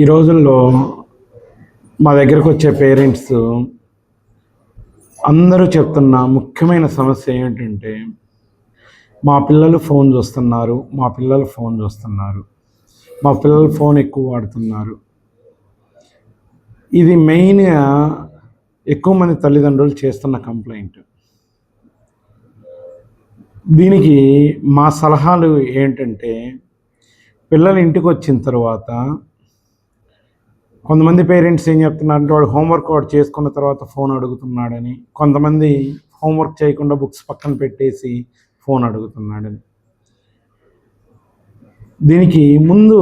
ఈ రోజుల్లో మా దగ్గరకు వచ్చే పేరెంట్స్ అందరూ చెప్తున్న ముఖ్యమైన సమస్య ఏంటంటే మా పిల్లలు ఫోన్ చూస్తున్నారు, మా పిల్లలు ఫోన్ చూస్తున్నారు, మా పిల్లలు ఫోన్ ఎక్కువ వాడుతున్నారు. ఇది మెయిన్గా ఎక్కువ మంది తల్లిదండ్రులు చేస్తున్న కంప్లైంట్. దీనికి మా సలహాలు ఏంటంటే పిల్లలు ఇంటికి వచ్చిన తర్వాత కొంతమంది పేరెంట్స్ ఏం చెప్తున్నారంటే వాడు హోంవర్క్ వాడు చేసుకున్న తర్వాత ఫోన్ అడుగుతున్నాడని, కొంతమంది హోంవర్క్ చేయకుండా బుక్స్ పక్కన పెట్టేసి ఫోన్ అడుగుతున్నాడని. దీనికి ముందు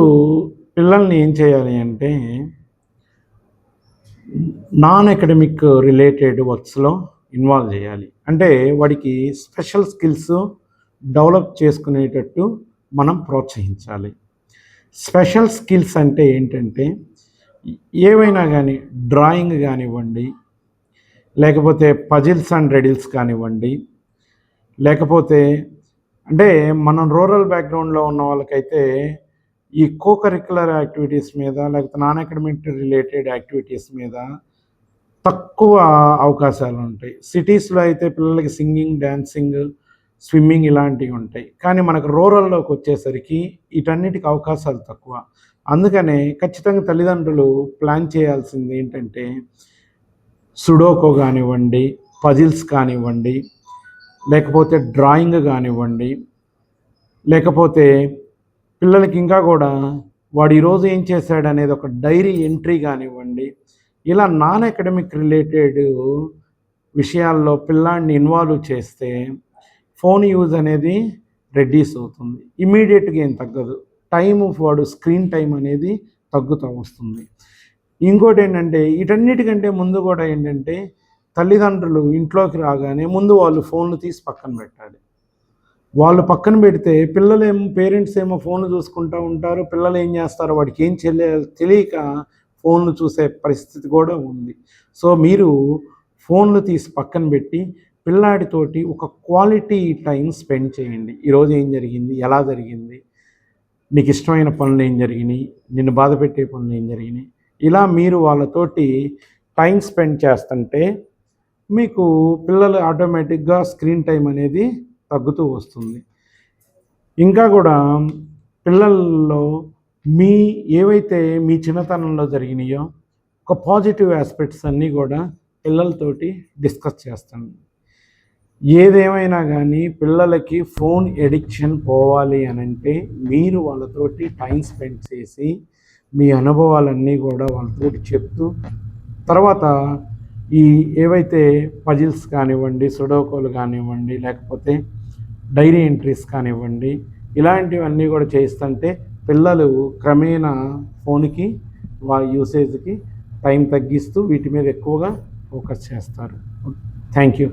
పిల్లల్ని ఏం చేయాలి అంటే నాన్ అకాడమిక్ రిలేటెడ్ వర్క్స్లో ఇన్వాల్వ్ చేయాలి. అంటే వాడికి స్పెషల్ స్కిల్స్ డెవలప్ చేసుకునేటట్టు మనం ప్రోత్సహించాలి. స్పెషల్ స్కిల్స్ అంటే ఏంటంటే ఏవైనా కానీ డ్రాయింగ్ కానివ్వండి, లేకపోతే పజిల్స్ అండ్ రెడిల్స్ కానివ్వండి, లేకపోతే అంటే మనం రూరల్ బ్యాక్గ్రౌండ్లో ఉన్న వాళ్ళకైతే ఈ కరిక్యులర్ యాక్టివిటీస్ మీద లేకపోతే నాన్ అకాడమిక్ రిలేటెడ్ యాక్టివిటీస్ మీద తక్కువ అవకాశాలు ఉంటాయి. సిటీస్లో అయితే పిల్లలకి సింగింగ్, డ్యాన్సింగ్, స్విమ్మింగ్ ఇలాంటివి ఉంటాయి. కానీ మనకు రూరల్లోకి వచ్చేసరికి వీటన్నిటికి అవకాశాలు తక్కువ. అందుకనే ఖచ్చితంగా తల్లిదండ్రులు ప్లాన్ చేయాల్సింది ఏంటంటే సుడోకో కానివ్వండి, పజిల్స్ కానివ్వండి, లేకపోతే డ్రాయింగ్ కానివ్వండి, లేకపోతే పిల్లలకి ఇంకా కూడా వాడు ఈరోజు ఏం చేశాడు అనేది ఒక డైరీ ఎంట్రీ కానివ్వండి, ఇలా నాన్ అకాడమిక్ రిలేటెడ్ విషయాల్లో పిల్లాడిని ఇన్వాల్వ్ చేస్తే ఫోన్ యూజ్ అనేది రెడ్యూస్ అవుతుంది. ఇమీడియట్గా ఏం తగ్గదు, వాడు స్క్రీన్ టైం అనేది తగ్గుతూ వస్తుంది. ఇంకోటి ఏంటంటే వీటన్నిటికంటే ముందు కూడా ఏంటంటే తల్లిదండ్రులు ఇంట్లోకి రాగానే ముందు వాళ్ళు ఫోన్లు తీసి పక్కన పెట్టాలి. వాళ్ళు పక్కన పెడితే పేరెంట్స్ ఏమో ఫోన్లు చూసుకుంటూ ఉంటారు, పిల్లలు ఏం చేస్తారో వాడికి ఏం తెలియక ఫోన్లు చూసే పరిస్థితి కూడా ఉంది. సో మీరు ఫోన్లు తీసి పక్కన పెట్టి పిల్లాడితోటి ఒక క్వాలిటీ టైం స్పెండ్ చేయండి. ఈరోజు ఏం జరిగింది, ఎలా జరిగింది, నీకు ఇష్టమైన పనులు ఏం జరిగినాయి, నిన్ను బాధ పెట్టే పనులు ఏం జరిగినాయి, ఇలా మీరు వాళ్ళతోటి టైం స్పెండ్ చేస్తుంటే మీకు పిల్లలు ఆటోమేటిక్గా స్క్రీన్ టైం అనేది తగ్గుతూ వస్తుంది. ఇంకా కూడా పిల్లల్లో ఏవైతే మీ చిన్నతనంలో జరిగినాయో ఒక పాజిటివ్ ఆస్పెక్ట్స్ అన్నీ కూడా పిల్లలతోటి డిస్కస్ చేస్తాను. ఏదేమైనా కానీ పిల్లలకి ఫోన్ ఎడిక్షన్ పోవాలి అని అంటే మీరు వాళ్ళతోటి టైం స్పెండ్ చేసి మీ అనుభవాలన్నీ కూడా వాళ్ళతోటి చెప్తూ తర్వాత ఏవైతే పజిల్స్ కానివ్వండి, సుడోకోలు కానివ్వండి, లేకపోతే డైరీ ఎంట్రీస్ కానివ్వండి, ఇలాంటివన్నీ కూడా చేస్తుంటే పిల్లలు క్రమేణా ఫోన్కి వాళ్ళ యూసేజ్కి టైం తగ్గిస్తూ వీటి మీద ఎక్కువగా ఫోకస్ చేస్తారు. Thank you.